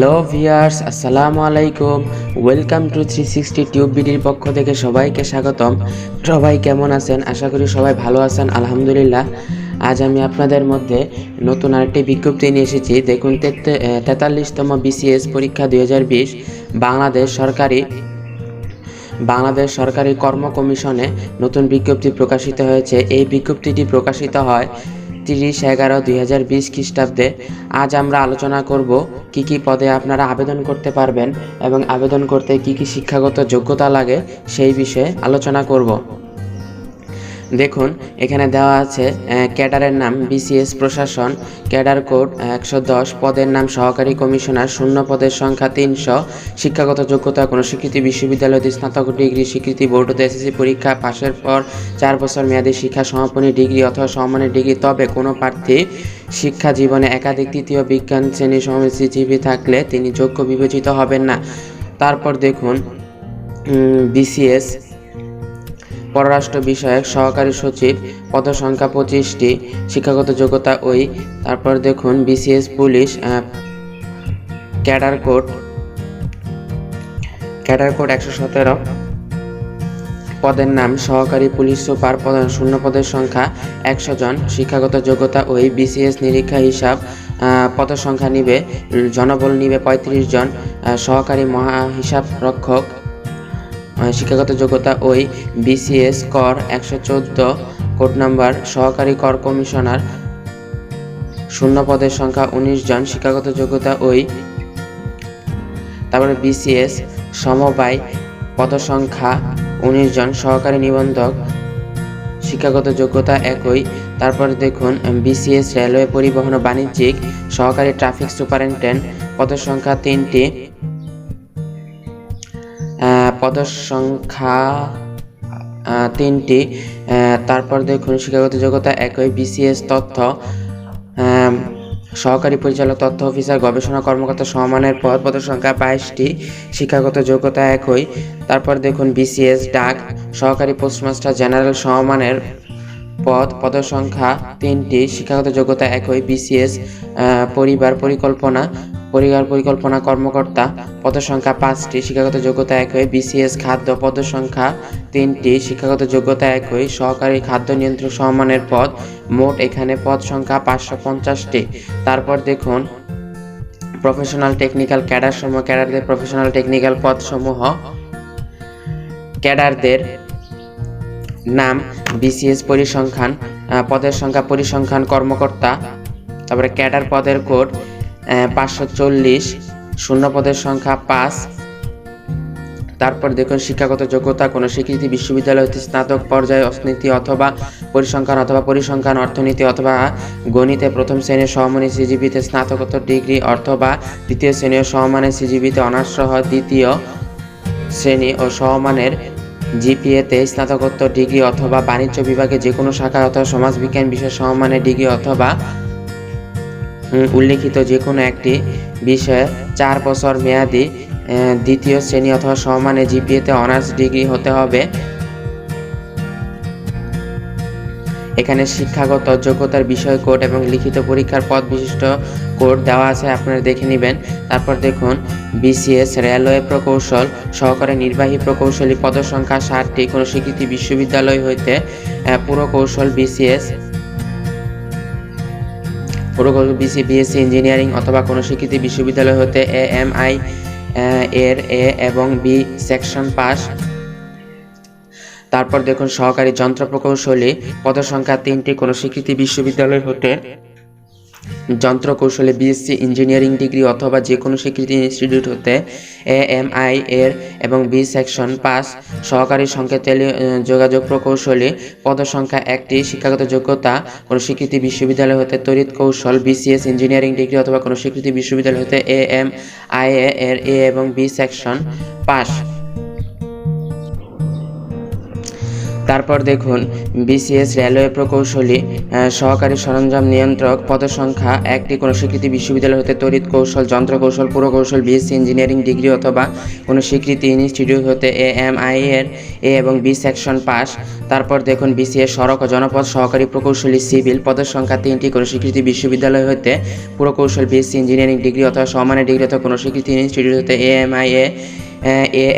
Hello viewers, আসসালামু আলাইকুম। Welcome to 360 tube বিডির পক্ষ থেকে সবাইকে স্বাগতম। সবাই কেমন আছেন? আশা করি সবাই ভালো আছেন, আলহামদুলিল্লাহ। আজ আমি আপনাদের মধ্যে নতুন আরেকটি বিজ্ঞপ্তি নিয়ে এসেছি। দেখুন, 43তম বিসিএস পরীক্ষা 2020 বাংলাদেশ সরকারি কর্ম কমিশনে নতুন বিজ্ঞপ্তি প্রকাশিত হয়েছে। এই বিজ্ঞপ্তিটি প্রকাশিত হয় 30/11/2020 খ্রিস্টাব্দে। আজ আমরা আলোচনা করব কি কি পদে আপনারা আবেদন করতে পারবেন এবং আবেদন করতে কি কি শিক্ষাগত যোগ্যতা লাগে সেই বিষয়ে আলোচনা করব। দেখুন, এখানে দেওয়া আছে ক্যাডারের নাম বিসিএস প্রশাসন, ক্যাডার কোড 110, পদের নাম সহকারী কমিশনার, শূন্য পদের সংখ্যা 300, শিক্ষাগত যোগ্যতা কোনো স্বীকৃতি বিশ্ববিদ্যালয় হতে স্নাতক ডিগ্রি, স্বীকৃতি বোর্ড হতে এসএসসি পরীক্ষা পাশের পর 4 বছর মেয়াদী শিক্ষা সমাপনী ডিগ্রি অথবা সমমানের ডিগ্রি। তবে কোনো প্রার্থী শিক্ষা জীবনে একাধিক তৃতীয় বিজ্ঞান শ্রেণী সমমানের থাকলে তিনি যোগ্য বিবেচিত হবেন না। তারপর দেখুন, বিসিএস পররাষ্ট্র বিষয়ক সহকারী সচিব, পদসংখ্যা 25টি, শিক্ষাগত যোগ্যতা ওই। তারপর দেখুন, বিসিএস পুলিশ, ক্যাডার কোড 117, পদের নাম সহকারী পুলিশ সুপার, শূন্য পদের সংখ্যা 100 জন, শিক্ষাগত যোগ্যতা ওই। বিসিএস নিরীক্ষা হিসাব, পদসংখ্যা নিবে, জনবল নিবে 35 জন, সহকারী মহা হিসাব রক্ষক, শিক্ষাগত যোগ্যতা ওই। বিসিএস কর 114, কোড নাম্বার সহকারী কর কমিশনার, শূন্য পদের সংখ্যা 19 জন, শিক্ষাগত যোগ্যতা ওই। তারপরে বিসিএস সমবায়, পদসংখ্যা 19 জন, সহকারী নিবন্ধক, শিক্ষাগত যোগ্যতা একই। তারপরে দেখুন, বিসিএস রেলওয়ে পরিবহন ও বাণিজ্যিক, সহকারী ট্রাফিক সুপারিনটেন্ডেন্ট, পদসংখ্যা 3টি, পদসংখ্যা 3টি। তারপর দেখুন, শিক্ষাগত যোগ্যতা একই। বিসিএস তথ্য, সহকারী পরিচালক, তথ্য অফিসার, গবেষণা কর্মকর্তা সমমানের পদ, পদসংখ্যা 22টি, শিক্ষাগত যোগ্যতা একই। তারপর দেখুন, বিসিএস ডাক, সহকারী পোস্টমাস্টার জেনারেল সমমানের পদ, পদসংখ্যা 3টি, শিক্ষাগত যোগ্যতা একই। বিসিএস পরিবার পরিকল্পনা কর্মকর্তা, পদসংখ্যা 5টি, শিক্ষাগত যোগ্যতা একই। বিসিএস খাদ্য, পদসংখ্যা 3টি, শিক্ষাগত যোগ্যতা একই। সহকারী খাদ্য নিয়ন্ত্রক সমমানের পদ, মোট এখানে পদ সংখ্যা 550টি। তারপর দেখুন, প্রফেশনাল টেকনিক্যাল ক্যাডার সমূহ, ক্যাডারদের প্রফেশনাল টেকনিক্যাল পদ সমূহ, ক্যাডারদের নাম বিসিএস পরিসংখ্যান, পদের সংখ্যা পরিসংখ্যান কর্মকর্তা। তারপরে ক্যাডার পদের কোড 540, শূন্য পদের সংখ্যা 5। তারপর দেখুন, শিক্ষাগত যোগ্যতা কোনো স্বীকৃতি বিশ্ববিদ্যালয় হতে স্নাতক পর্যায়ে অর্থনীতি অথবা পরিসংখ্যান অর্থনীতি অথবা গণিতে প্রথম শ্রেণীর সমমানের সিজিপিতে স্নাতকোত্তর ডিগ্রি অথবা দ্বিতীয় শ্রেণীর সমমানের সিজিপিতে অনার্স সহ দ্বিতীয় শ্রেণী ও সমমানের জিপিএতে স্নাতকোত্তর ডিগ্রি অথবা বাণিজ্য বিভাগে যে কোনো শাখা অথবা সমাজবিজ্ঞান বিষয়ে সমমানের ডিগ্রি অথবা উল্লেখিত যে কোনো একটি বিষয়ে 4 বছর মেয়াদী দ্বিতীয় শ্রেণী অথবা সমমানের জিপিএতে অনার্স ডিগ্রি হতে হবে। এখানে শিক্ষাগত যোগ্যতার বিষয় কোড এবং লিখিত পরীক্ষার পদ বিশিষ্ট কোড দেওয়া আছে, আপনারা দেখে নেবেন। তারপর দেখুন, বিসিএস রেলওয়ে প্রকৌশল, সহকারী নির্বাহী প্রকৌশলী, পদসংখ্যা 60টি, কোনো স্বীকৃতি বিশ্ববিদ্যালয় হইতে পুরকৌশল বিসিএস, বিএসসি ইঞ্জিনিয়ারিং অথবা কোনো স্বীকৃতি বিশ্ববিদ্যালয় হতে এএমআই এর এ এবং বি সেকশন পাস। তারপর দেখুন, সহকারী যন্ত্র প্রকৌশলী, পদসংখ্যা 3টি, কোনো স্বীকৃতি বিশ্ববিদ্যালয় হতে যন্ত্র কৌশলে বিএসসি ইঞ্জিনিয়ারিং ডিগ্রি অথবা যে কোনো স্বীকৃতি ইনস্টিটিউট হতে এএমআই এর এবং বি সেকশন পাস। সহকারী সংকেত যোগাযোগ প্রকৌশলী, পদসংখ্যা 1টি, শিক্ষাগত যোগ্যতা কোনো স্বীকৃতি বিশ্ববিদ্যালয় হতে তড়িৎ কৌশল বিসিএস ইঞ্জিনিয়ারিং ডিগ্রি অথবা কোনো স্বীকৃতি বিশ্ববিদ্যালয় হতে এএমআই এর এ এবং বি সেকশন পাস। তারপর দেখুন বিসিএস রেলওয়ে প্রকৌশলী সহকারী সরঞ্জাম নিয়ন্ত্রক পদের সংখ্যা 1টি। কোনো স্বীকৃতি বিশ্ববিদ্যালয় হতে তড়িৎ কৌশল, যন্ত্রকৌশল, পুরকৌশল, বিএসসি ইঞ্জিনিয়ারিং ডিগ্রি অথবা কোনো স্বীকৃতি ইনস্টিটিউট হতে AMI এর A এবং B সেকশন পাস। তারপর দেখুন বিসিএস সড়ক ও জনপথ সহকারী প্রকৌশলী সিভিল পদের সংখ্যা 3টি। কোনো স্বীকৃতি বিশ্ববিদ্যালয় হতে পুরকৌশল, বিএসসি ইঞ্জিনিয়ারিং ডিগ্রি অথবা সমমানের ডিগ্রি অথবা কোনো স্বীকৃতি ইনস্টিটিউট হতে AMI A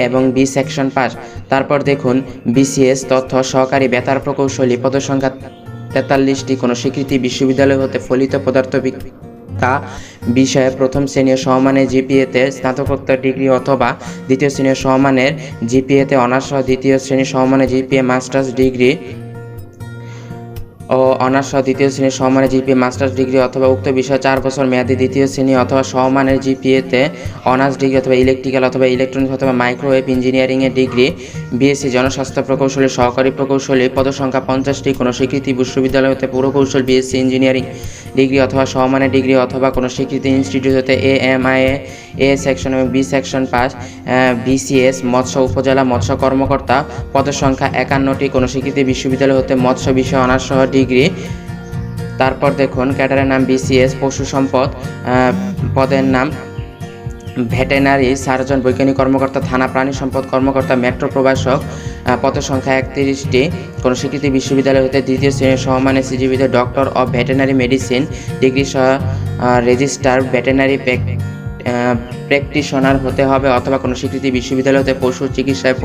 এবং B সেকশন পাস। তারপর দেখুন বিসিএস তথ্য সহকারী বেতার প্রকৌশলী পদের সংখ্যা 43টি। কোনো স্বীকৃতি বিশ্ববিদ্যালয় হতে ফলিত পদার্থবিদ্যা বিষয়ে প্রথম শ্রেণীর সমমানের জিপিএতে স্নাতকোত্তর ডিগ্রি অথবা দ্বিতীয় শ্রেণীর সমমানের জিপিএতে অনার্স সহ দ্বিতীয় শ্রেণীর সমমানের জিপিএ মাস্টার্স ডিগ্রি ও অনার্স সহ দ্বিতীয় শ্রেণীর সমমানের জিপিএ মাস্টার্স ডিগ্রি অথবা উক্ত বিষয়ে 4 বছর মেয়াদী দ্বিতীয় শ্রেণী অথবা সমমানের জিপিএতে অনার্স ডিগ্রি অথবা ইলেকট্রিক্যাল অথবা ইলেকট্রনিক্স অথবা মাইক্রোওয়েভ ইঞ্জিনিয়ারিংয়ের ডিগ্রি। বিএসসি জনস্বাস্থ্য প্রকৌশলী সহকারী প্রকৌশলী পদসংখ্যা 50টি। কোনো স্বীকৃতি বিশ্ববিদ্যালয় হতে পুরকৌশল, বিএসসি ইঞ্জিনিয়ারিং ডিগ্রি অথবা সমমানের ডিগ্রি অথবা কোনো স্বীকৃতি ইনস্টিটিউট হতে AMI A সেকশন এবং B সেকশন পাস। বিসিএস মৎস্য উপজেলা মৎস্য কর্মকর্তা পদের সংখ্যা 51টি। কোনো স্বীকৃতি বিশ্ববিদ্যালয় হতে মৎস্য বিষয় অনার্স সহ ডিগ্রি। তারপর দেখুন ক্যাডারের নাম বিসিএস পশু সম্পদ পদের নাম ভেটেনারি সার্জন, বৈজ্ঞানিক কর্মকর্তা থানা প্রাণী সম্পদ কর্মকর্তা, মেট্রো প্রভাষক পদের সংখ্যা 31টি। কোনো স্বীকৃতি বিশ্ববিদ্যালয় হতে দ্বিতীয় শ্রেণীর সমমানের সিজিপিতে doctor of veterinary medicine degree সহ রেজিস্টার ভেটেনারি প্র্যাকটিশনার হতে হবে অথবা কোনো স্বীকৃতি বিশ্ববিদ্যালয় হতে পশু চিকিৎসায়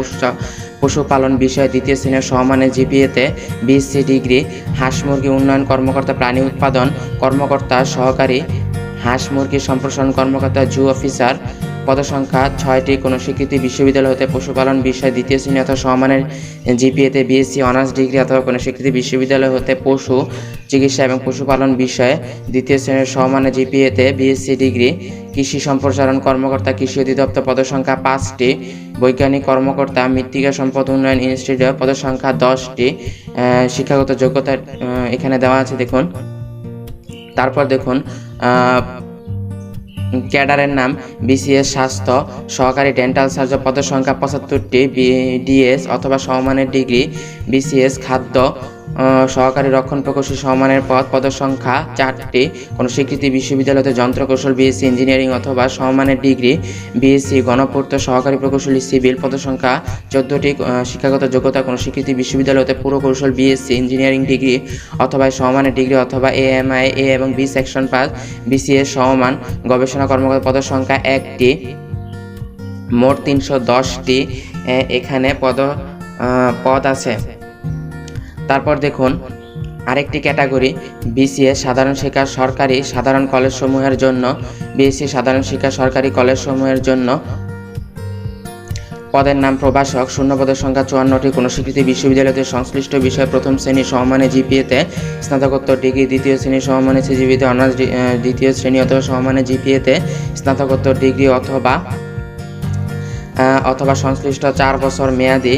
পশুপালন বিষয়ে দ্বিতীয় শ্রেণীর সমমানের জিপিএতে বিএসসি ডিগ্রি। হাঁস মুরগি উন্নয়ন কর্মকর্তা, প্রাণী উৎপাদন কর্মকর্তা, সহকারী হাঁস মুরগি সম্প্রসারণ কর্মকর্তা, জু অফিসার পদসংখ্যা 6টি। কোনো স্বীকৃতি বিশ্ববিদ্যালয় হতে পশুপালন বিষয়ে দ্বিতীয় শ্রেণী অথবা সমমানের জিপিএতে বিএসসি অনার্স ডিগ্রি অথবা কোনো স্বীকৃতি বিশ্ববিদ্যালয় হতে পশু চিকিৎসা এবং পশুপালন বিষয়ে দ্বিতীয় শ্রেণীর সমমানের জিপিএতে বিএসসি ডিগ্রি। কৃষি সম্প্রসারণ কর্মকর্তা, কৃষি অধিদপ্তর পদসংখ্যা 5টি। বৈজ্ঞানিক কর্মকর্তা, মৃত্তিকা সম্পদ উন্নয়ন ইনস্টিটিউট পদসংখ্যা 10টি। শিক্ষাগত যোগ্যতা এখানে দেওয়া আছে দেখুন। তারপর দেখুন ক্যাডারের নাম বিসিএস স্বাস্থ্য সহকারী ডেন্টাল সার্জন পদের সংখ্যা 75টি। ডিএস অথবা সমমানের ডিগ্রি। বিসিএস খাদ্য সহকারী রক্ষণ প্রকৌশলী সমমানের পদের সংখ্যা 4টি। কোনো স্বীকৃতি বিশ্ববিদ্যালয়তে যন্ত্রকৌশল, বিএসসি ইঞ্জিনিয়ারিং অথবা সমমানের ডিগ্রি। বিএসসি গণপূর্ত সহকারী প্রকৌশলী সিভিল পদের সংখ্যা 14টি। শিক্ষাগত যোগ্যতা কোনো স্বীকৃতি বিশ্ববিদ্যালয়তে পুরকৌশল, বিএসসি ইঞ্জিনিয়ারিং ডিগ্রি অথবা সমমানের ডিগ্রি অথবা AMI A এবং B সেকশন পাস। বিসিএস সমমান গবেষণা কর্মকর্তা পদের সংখ্যা 1টি। মোট 310টি এখানে পদ আছে। তারপর দেখুন আরেকটি ক্যাটাগরি বিসিএস সাধারণ শিক্ষা সরকারি সাধারণ কলেজসমূহের জন্য। বিএসসি সাধারণ শিক্ষা সরকারি কলেজসমূহের জন্য পদের নাম প্রভাষক, শূন্যপদের সংখ্যা 54টি। কোনো স্বীকৃতি বিশ্ববিদ্যালয়তে সংশ্লিষ্ট বিষয়ে প্রথম শ্রেণী সমমানের জিপিএতে স্নাতকোত্তর ডিগ্রি, দ্বিতীয় শ্রেণী সমমানের সিজিপিতে অনার্স দ্বিতীয় শ্রেণী অথবা সমমানের জিপিএতে স্নাতকোত্তর ডিগ্রি অথবা সংশ্লিষ্ট 4 বছর মেয়াদী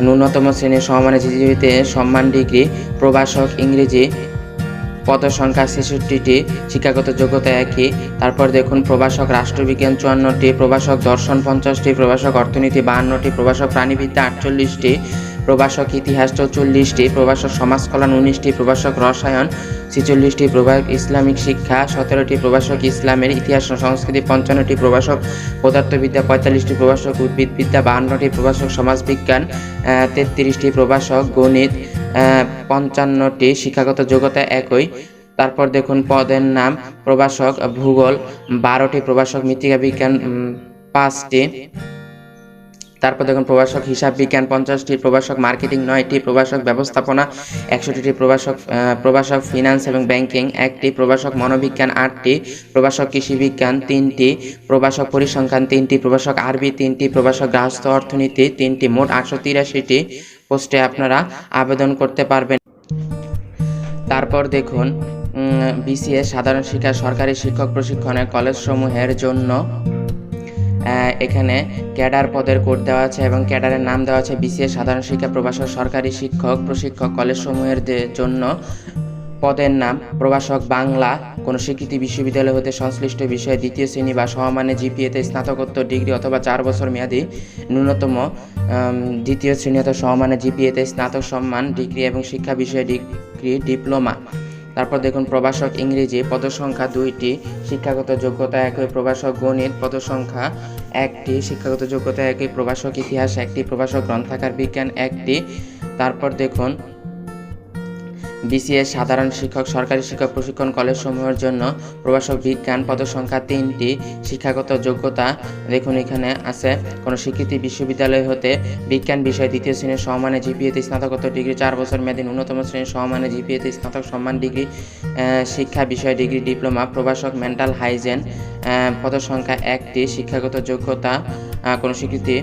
ন্যূনতম শ্রেণীর সমমানের জিপিএতে সম্মান ডিগ্রি। প্রভাষক ইংরেজি পদের সংখ্যা 66টি। শিক্ষাগত যোগ্যতা একই। তারপর দেখুন প্রভাষক রাষ্ট্রবিজ্ঞান 54টি, প্রভাষক দর্শন 50টি, প্রভাষক অর্থনীতি 52টি, প্রভাষক প্রাণীবিদ্যা 48টি, প্রভাষক ইতিহাস 44টি, প্রভাষক সমাজকল্যাণ 19টি, প্রভাষক রসায়ন 46টি, প্রভাষক ইসলামিক শিক্ষা 17টি, প্রভাষক ইসলামের ইতিহাস সংস্কৃতি 55টি, প্রভাষক পদার্থবিদ্যা 45টি, প্রভাষক উদ্ভিদবিদ্যা 52টি, প্রভাষক সমাজবিজ্ঞান 33টি, প্রভাষক গণিত 55টি। শিক্ষাগত যোগ্যতা একই। তারপর দেখুন পদের নাম প্রভাষক ভূগোল 12টি, প্রভাষক মৃত্তিকা বিজ্ঞান 5টি। তারপর দেখুন প্রভাষক হিসাব বিজ্ঞান 50টি, প্রভাষক মার্কেটিং 9টি, প্রভাষক ব্যবস্থাপনা 61টি, প্রভাষক ফিনান্স এবং ব্যাংকিং 1টি, প্রভাষক মনোবিজ্ঞান 8টি, প্রভাষক কৃষি বিজ্ঞান 3টি, প্রভাষক পরিসংখ্যান 3টি, প্রভাষক আরবি 3টি, প্রভাষক গৃহস্থ অর্থনীতি 3টি। মোট 883টি পোস্টে আপনারা আবেদন করতে পারবেন। তারপর দেখুন বিসিএস সাধারণ শিক্ষা সরকারি শিক্ষক প্রশিক্ষণের কলেজসমূহের জন্য এখানে ক্যাডার পদের কোড দেওয়া আছে এবং ক্যাডারের নাম দেওয়া আছে বিসিএস সাধারণ শিক্ষা প্রভাষক সরকারি শিক্ষক প্রশিক্ষক কলেজসমূহের জন্য পদের নাম প্রভাষক বাংলা, কোনো স্বীকৃতি বিশ্ববিদ্যালয় হতে সংশ্লিষ্ট বিষয়ে দ্বিতীয় শ্রেণী বা সমমানের জিপিএতে স্নাতকোত্তর ডিগ্রি অথবা 4 বছর মেয়াদী ন্যূনতম দ্বিতীয় শ্রেণী অথবা সমমানের জিপিএতে স্নাতক সম্মান ডিগ্রি এবং শিক্ষা বিষয়ে ডিগ্রি ডিপ্লোমা। তারপর দেখুন প্রভাষক ইংরেজি, পদসংখ্যা 2টি, শিক্ষাগত যোগ্যতা একই। প্রভাষক গণিত, পদসংখ্যা 1টি, শিক্ষাগত যোগ্যতা একই। প্রভাষক ইতিহাস 1টি, প্রভাষক গ্রন্থাগার বিজ্ঞান 1টি। তারপর দেখুন বিসিএস সাধারণ শিক্ষক, সরকারি শিক্ষক প্রশিক্ষণ কলেজ সমূহের জন্য প্রভাষক বিজ্ঞান, পদসংখ্যা 3টি। শিক্ষাগত যোগ্যতা দেখুন এখানে আছে কোনো স্বীকৃতি বিশ্ববিদ্যালয় হতে বিজ্ঞান বিষয়ে দ্বিতীয় শ্রেণীর সমমানের জিপিএতে স্নাতকোত্তর ডিগ্রি, 4 বছর মেয়াদী ন্যূনতম শ্রেণীর সমমানের জিপিএতে স্নাতক সম্মান ডিগ্রি, শিক্ষা বিষয়ে ডিগ্রি ডিপ্লোমা। প্রভাষক মেন্টাল হাইজেন, পদসংখ্যা 1টি। শিক্ষাগত যোগ্যতা কোনো স্বীকৃতি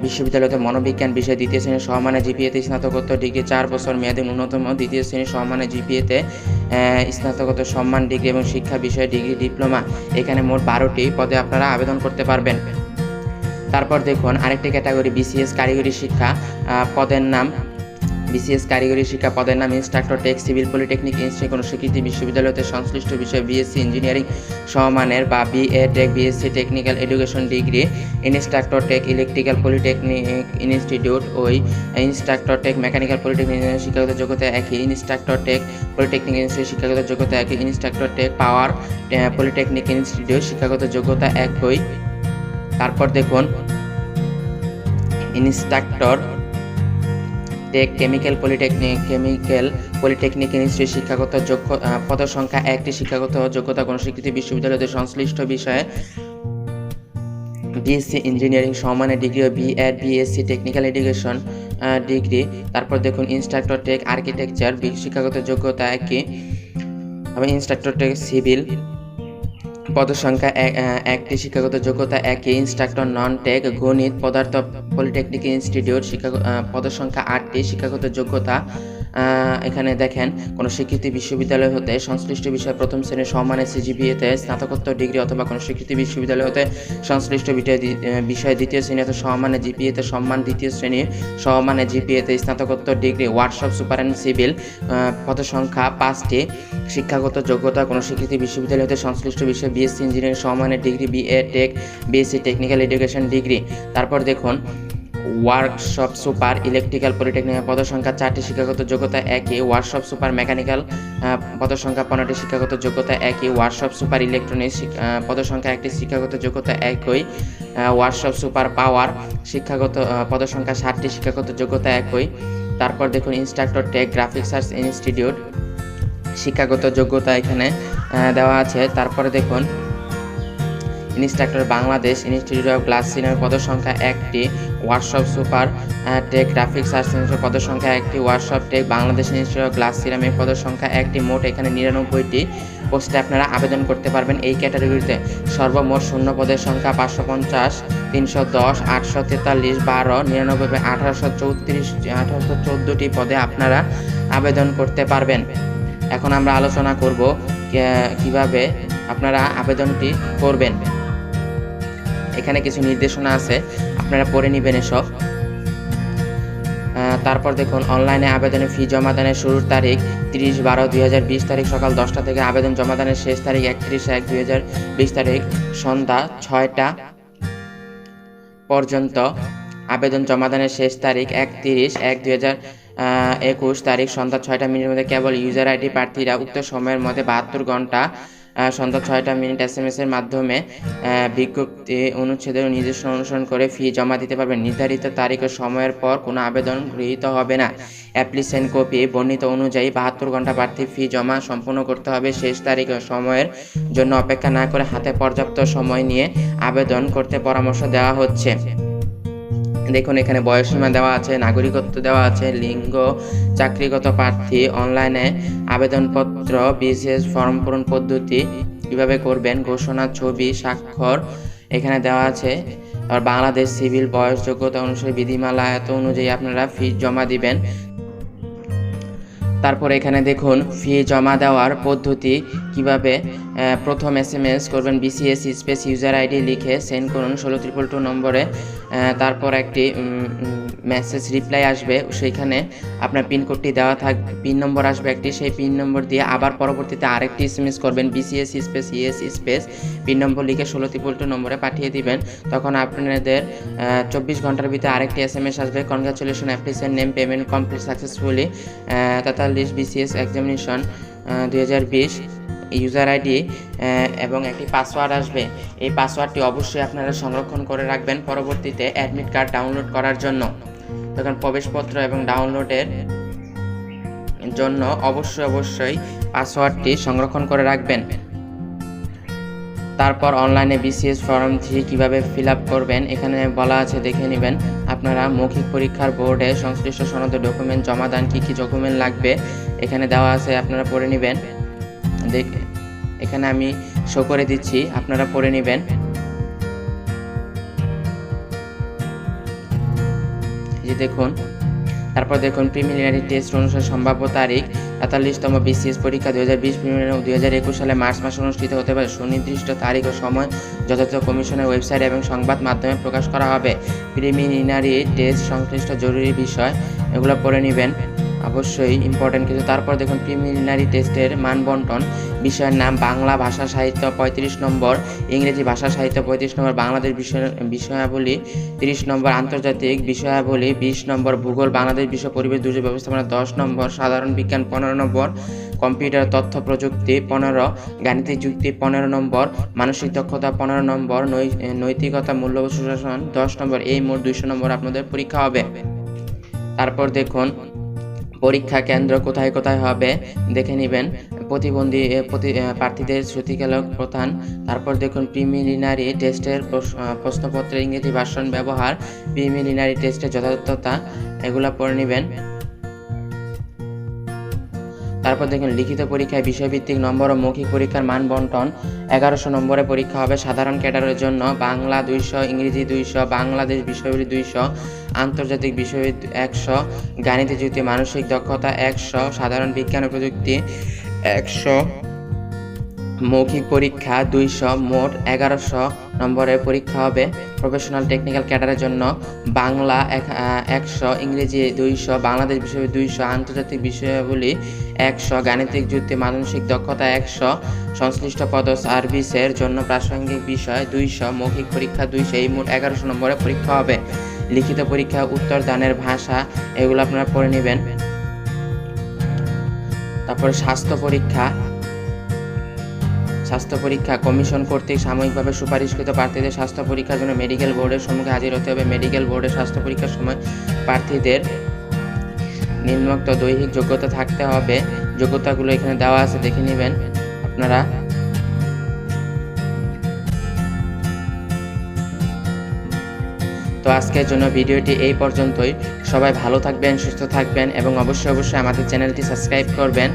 বিশ্ববিদ্যালয়তে মনোবিজ্ঞান বিষয়ে দ্বিতীয় শ্রেণীর সমমানের জিপিএতে স্নাতকোত্তর ডিগ্রি, 4 বছর মেয়াদী ন্যূনতম দ্বিতীয় শ্রেণীর সমমানের জিপিএতে স্নাতকোত্তর সম্মান ডিগ্রি এবং শিক্ষা বিষয়ে ডিগ্রি ডিপ্লোমা। এখানে মোট 12টি পদে আপনারা আবেদন করতে পারবেন। তারপর দেখুন আরেকটি ক্যাটাগরি বিসিএস কারিগরি শিক্ষা, পদের নাম বিসিএস কারিগরি শিক্ষা, পদের নাম instructor tech, civil polytechnic institute, কোনো স্বীকৃতি বিশ্ববিদ্যালয়তে সংশ্লিষ্ট বিষয়ে বিএসসি ইঞ্জিনিয়ারিং সমমানের বা B tech, BSc technical education degree. Instructor tech electrical polytechnic institute, ওই ইনস্ট্রাক্টর টেক মেকানিক্যাল পলিটেকনিক শিক্ষাগত যোগ্যতা একই। ইনস্ট্রাক্টর টেক পলিটেকনিক ইনস্টিটিউট, শিক্ষাগত যোগ্যতা একই। ইনস্ট্রাক্টর টেক পাওয়ার পলিটেকনিক ইনস্টিটিউট, শিক্ষাগত যোগ্যতা একই। তারপর দেখুন instructor take chemical polytechnic institute, শিক্ষাগত পদসংখ্যা 1টি। শিক্ষাগত যোগ্যতা কোনো স্বীকৃতি বিশ্ববিদ্যালয়তে সংশ্লিষ্ট বিষয়ে বিএসসি ইঞ্জিনিয়ারিং সমমানের ডিগ্রি ও BEd, BSc technical education degree. তারপর দেখুন ইনস্ট্রাক্টর টেক আর্কিটেকচার, শিক্ষাগত যোগ্যতা একই। ইনস্ট্রাক্টর টেক সিভিল, পদসংখ্যা 1টি, শিক্ষাগত যোগ্যতা একই। ইনস্ট্রাক্টর নন টেক গণিত পদার্থ পলিটেকনিক ইনস্টিটিউট, পদসংখ্যা 8টি, শিক্ষাগত যোগ্যতা এখানে দেখেন কোনো স্বীকৃতি বিশ্ববিদ্যালয় হতে সংশ্লিষ্ট বিষয়ে প্রথম শ্রেণীর সমমানের সিজিপিএতে স্নাতকোত্তর ডিগ্রি অথবা কোনো স্বীকৃতি বিশ্ববিদ্যালয় হতে সংশ্লিষ্ট বিষয়ে দ্বিতীয় শ্রেণী অথবা সমমানের জিপিএতে সম্মান দ্বিতীয় শ্রেণীর সমমানের জিপিএতে স্নাতকোত্তর degree. Workshop super and civil, পদসংখ্যা 5টি, শিক্ষাগত যোগ্যতা কোনো স্বীকৃতি বিশ্ববিদ্যালয় হতে সংশ্লিষ্ট বিষয়ে বিএসসি ইঞ্জিনিয়ারিং সমমানের degree, B tech, BSc technical education degree. তারপর দেখুন ওয়ার্কশপ সুপার ইলেকট্রিক্যাল পলিটেকনিক, পদসংখ্যা 4টি, শিক্ষাগত যোগ্যতা একই। ওয়ার্কশপ সুপার মেকানিক্যাল, পদসংখ্যা 15টি, শিক্ষাগত যোগ্যতা একই। ওয়ার্কশপ সুপার ইলেকট্রনিক্স, পদসংখ্যা 1টি, শিক্ষাগত যোগ্যতা একই। ওয়ার্কশপ সুপার পাওয়ার, পদসংখ্যা 60টি, শিক্ষাগত যোগ্যতা একই। তারপর দেখুন instructor tech graphics arts institute, শিক্ষাগত যোগ্যতা এখানে দেওয়া আছে। তারপরে দেখুন instructor Bangladesh institute of glass সিনেমার, পদসংখ্যা 1টি। Workshop super tech graphics arts institute, পদসংখ্যা 1টি। Workshop tech Bangladesh institute of glass ceramic, পদসংখ্যা 1টি। মোট এখানে 99টি পোস্টে আপনারা আবেদন করতে পারবেন এই ক্যাটাগরিতে। সর্বমোট শূন্য পদের সংখ্যা 550, 310, 843, 12, 99, 1814টি পদে আপনারা আবেদন করতে পারবেন। এখন আমরা আলোচনা করব কিভাবে আপনারা আবেদনটি করবেন। এখানে কিছু নির্দেশনা আছে, আপনারা পড়ে নেবেন এসব। তারপর দেখুন অনলাইনে আবেদনের ফি জমাদানের শুরুর তারিখ 30/12/2020 তারিখ সকাল 10টা থেকে। আবেদন জমাদানের শেষ তারিখ 31/1/2020 তারিখ সন্ধ্যা 6টা পর্যন্ত। আবেদন জমাদানের শেষ তারিখ 31/1/2021 তারিখ সন্ধ্যা 6টা মিনিটের মধ্যে। কেবল ইউজার আইডি প্রার্থীরা উক্ত সময়ের মধ্যে 72 ঘন্টা সন্ধ্যা 6টা মিনিট SMS-এর মাধ্যমে বিজ্ঞপ্তি অনুচ্ছেদের নির্দেশনা অনুসরণ করে ফি জমা দিতে পারবেন। নির্ধারিত তারিখ ও সময়ের পর কোনো আবেদন গৃহীত হবে না। অ্যাপ্লিকেশন কপি বর্ণিত অনুযায়ী 72 ঘন্টা প্রার্থী ফি জমা সম্পূর্ণ করতে হবে। শেষ তারিখ ও সময়ের জন্য অপেক্ষা না করে হাতে পর্যাপ্ত সময় নিয়ে আবেদন করতে পরামর্শ দেওয়া হচ্ছে। দেখুন এখানে বয়সসীমা দেওয়া আছে, নাগরিকত্ব দেওয়া আছে, লিঙ্গ, চাকরিগত প্রার্থী, অনলাইনে আবেদনপত্র, বিশেষ ফর্ম পূরণ পদ্ধতি কিভাবে করবেন, ঘোষণা, ছবি, স্বাক্ষর এখানে দেওয়া আছে। আর বাংলাদেশ সিভিল বয়স যোগ্যতা অনুসারে বিধিমালা এত অনুযায়ী আপনারা ফি জমা দিবেন। তারপর এখানে দেখুন ফি জমা দেওয়ার পদ্ধতি কিভাবে প্রথম SMS করবেন BCS স্পেস ইউজার আইডি লিখে সেন্ড করুন 1622 নম্বরে। তারপর একটি মেসেজ রিপ্লাই আসবে, সেইখানে আপনার পিন কোডটি দেওয়া থাকবে, পিন নম্বর আসবে একটি, সেই পিন নম্বর দিয়ে আবার পরবর্তীতে আরেকটি SMS করবেন BCS space ES space PIN number লিখে 1622 নম্বরে পাঠিয়ে দিবেন। তখন আপনাদের 24 ঘন্টার ভিতরে আরেকটি SMS আসবে, congratulation application name payment complete successfully 43 BCS examination 2020 user ID এবং একটি পাসওয়ার্ড আসবে। এই পাসওয়ার্ডটি অবশ্যই আপনারা সংরক্ষণ করে রাখবেন পরবর্তীতে অ্যাডমিট কার্ড ডাউনলোড করার জন্য। তখন প্রবেশপত্র এবং ডাউনলোডের জন্য অবশ্যই পাসওয়ার্ডটি সংরক্ষণ করে রাখবেন। তারপর অনলাইনে BCS ফর্ম 3 কীভাবে ফিল আপ করবেন এখানে বলা আছে, দেখে নেবেন। আপনারা মৌখিক পরীক্ষার বোর্ডে সংশ্লিষ্ট সনদ ডকুমেন্ট জমা দেন, কী কী ডকুমেন্ট লাগবে এখানে দেওয়া আছে, আপনারা পড়ে নেবেন। এখানে আমি শো করে দিচ্ছি, আপনারা পড়ে নেবেন। এই দেখুন, তারপর দেখুন প্রিলিমিনারি টেস্ট অনুসারে সম্ভাব্য তারিখ 43তম BCS পরীক্ষা 2020 2021 সালে মার্চ মাসে অনুষ্ঠিত হতে পারে। সুনির্দিষ্ট তারিখ ও সময় যথাযথ কমিশনের ওয়েবসাইট এবং সংবাদ মাধ্যমে প্রকাশ করা হবে। প্রিলিমিনারি টেস্ট সংশ্লিষ্ট জরুরি বিষয় এগুলো পড়ে নেবেন, অবশ্যই ইম্পর্টেন্ট কিছু। তারপর দেখুন প্রিলিমিনারি টেস্টের মান বন্টন, বিষয়ের নাম বাংলা ভাষা সাহিত্য 35 নম্বর, ইংরেজি ভাষা সাহিত্য 35 নম্বর, বাংলাদেশ বিষয়াবলী 30 নম্বর, আন্তর্জাতিক বিষয়াবলী 20 নম্বর, ভূগোল বাংলাদেশ বিষয় পরিবেশ দুর্যোগ ব্যবস্থাপনা 10 নম্বর, সাধারণ বিজ্ঞান 15 নম্বর, কম্পিউটার তথ্য প্রযুক্তি 15, গাণিতিক যুক্তি 15 নম্বর, মানসিক দক্ষতা 15 নম্বর, নৈতিকতা মূল্যবোধ সুশাসন 10 নম্বর। এই মোট 200 নম্বর আপনাদের পরীক্ষা হবে। তারপর দেখুন পরীক্ষা কেন্দ্র কোথায় কোথায় হবে দেখে নেবেন। প্রতিবন্ধী প্রার্থীদের শ্রুতিকেলক প্রধান। তারপর দেখুন প্রিলিমিনারি টেস্টের প্রশ্নপত্রের ইংরেজি ভার্সন ব্যবহার, প্রিলিমিনারি টেস্টের যথাযথতা এগুলা পড়ে নেবেন। তারপর দেখুন লিখিত পরীক্ষায় বিষয়ভিত্তিক নম্বর ও মৌখিক পরীক্ষার মান বন্টন 1100 নম্বরে পরীক্ষা হবে। সাধারণ ক্যাডারের জন্য বাংলা 200, ইংরেজি 200, বাংলাদেশ বিষয়াবলী 200, আন্তর্জাতিক বিষয় 100, গাণিতিক যুক্তি মানসিক দক্ষতা 100, সাধারণ বিজ্ঞান ও প্রযুক্তি 100, মৌখিক পরীক্ষা 200, মোট 1100 নম্বরের পরীক্ষা হবে। প্রফেশনাল টেকনিক্যাল ক্যাডারের জন্য বাংলা 100, ইংরেজি 200, বাংলাদেশ বিষয় 200, আন্তর্জাতিক বিষয়াবলী 100, গাণিতিক যুক্তি মানসিক দক্ষতা 100, সংশ্লিষ্ট পদ সার্ভিসের জন্য প্রাসঙ্গিক বিষয় 200, মৌখিক পরীক্ষা 200। এই মোট 1100 নম্বরের পরীক্ষা হবে। লিখিত পরীক্ষা উত্তর দানের ভাষা এগুলো আপনারা পড়ে নেবেন। তারপরে স্বাস্থ্য পরীক্ষা কমিশন কর্তৃক সাময়িকভাবে সুপারিশকৃত প্রার্থীদের স্বাস্থ্য পরীক্ষার জন্য মেডিকেল বোর্ডের সম্মুখে হাজির হতে হবে। মেডিকেল বোর্ডের স্বাস্থ্য পরীক্ষার সময় প্রার্থীদের নিম্নোক্ত দৈহিক যোগ্যতা থাকতে হবে। যোগ্যতাগুলো এখানে দেওয়া আছে, দেখে নেবেন আপনারা। তো আজকের জন্য ভিডিওটি এই পর্যন্তই। সবাই ভালো থাকবেন, সুস্থ থাকবেন এবং অবশ্যই আমাদের চ্যানেলটি সাবস্ক্রাইব করবেন।